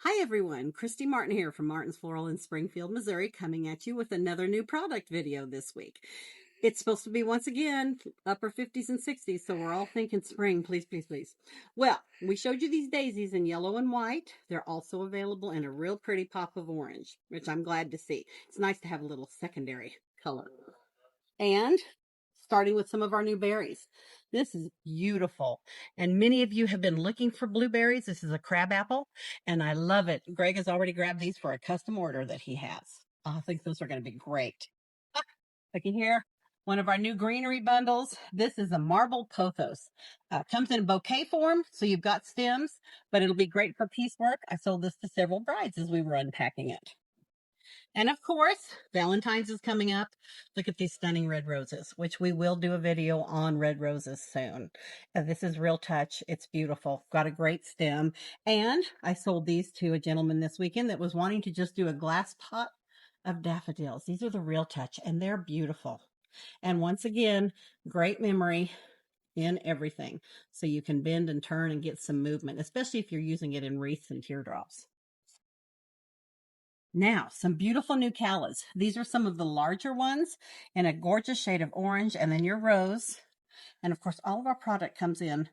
Hi everyone, Christy Martin here from Martin's Floral in Springfield, Missouri, coming at you with another new product video this week. It's supposed to be, once again, upper 50s and 60s, so we're all thinking spring, please, please, please. Well, we showed you these daisies in yellow and white. They're also available in a real pretty pop of orange, which I'm glad to see. It's nice to have a little secondary color. And starting with some of our new berries. This is beautiful. And many of you have been looking for blueberries. This is a crab apple, and I love it. Greg has already grabbed these for a custom order that he has. I think those are going to be great. Looky here. One of our new greenery bundles. This is a marble pothos. Comes in bouquet form, so you've got stems, but it'll be great for piecework. I sold this to several brides as we were unpacking it. And of course, Valentine's is coming up. Look at these stunning red roses, which we will do a video on red roses soon. This is Real Touch. It's beautiful. Got a great stem. And I sold these to a gentleman this weekend that was wanting to just do a glass pot of daffodils. These are the Real Touch, and they're beautiful. And once again, great memory in everything. So you can bend and turn and get some movement, especially if you're using it in wreaths and teardrops. Now, some beautiful new callas. These are some of the larger ones in a gorgeous shade of orange, and then your rose. And of course, all of our product comes in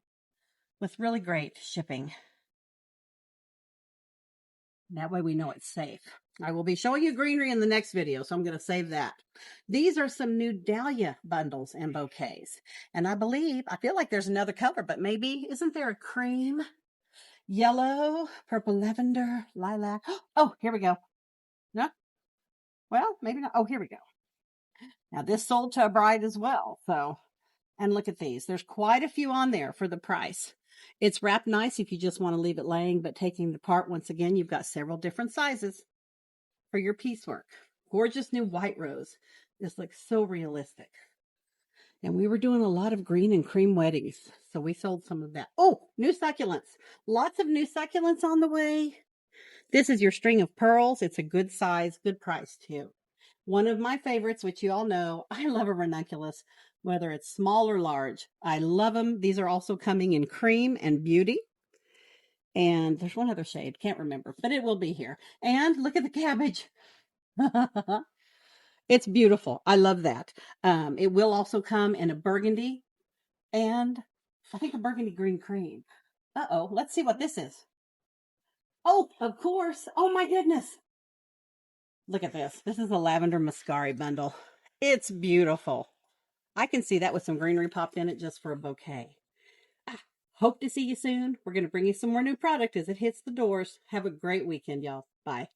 with really great shipping. That way we know it's safe. I will be showing you greenery in the next video, so I'm going to save that. These are some new dahlia bundles and bouquets. And I feel like there's another color, but maybe, isn't there a cream, yellow, purple lavender, lilac? Oh, here we go. No? Well, maybe not. Oh, here we go. Now this sold to a bride as well. So, and look at these. There's quite a few on there for the price. It's wrapped nice if you just want to leave it laying, but taking it apart, once again, you've got several different sizes for your piecework. Gorgeous new white rose. This looks so realistic. And we were doing a lot of green and cream weddings, so we sold some of that. Oh, new succulents. Lots of new succulents on the way. This is your string of pearls. It's a good size, good price too. One of my favorites, which you all know, I love a ranunculus, whether it's small or large. I love them. These are also coming in cream and beauty. And there's one other shade, can't remember, but it will be here. And look at the cabbage. It's beautiful. I love that. It will also come in a burgundy and I think a burgundy green cream. Uh-oh, let's see what this is. Oh, of course. Oh my goodness. Look at this. This is a lavender mascari bundle. It's beautiful. I can see that with some greenery popped in it just for a bouquet. Hope to see you soon. We're going to bring you some more new product as it hits the doors. Have a great weekend, y'all. Bye.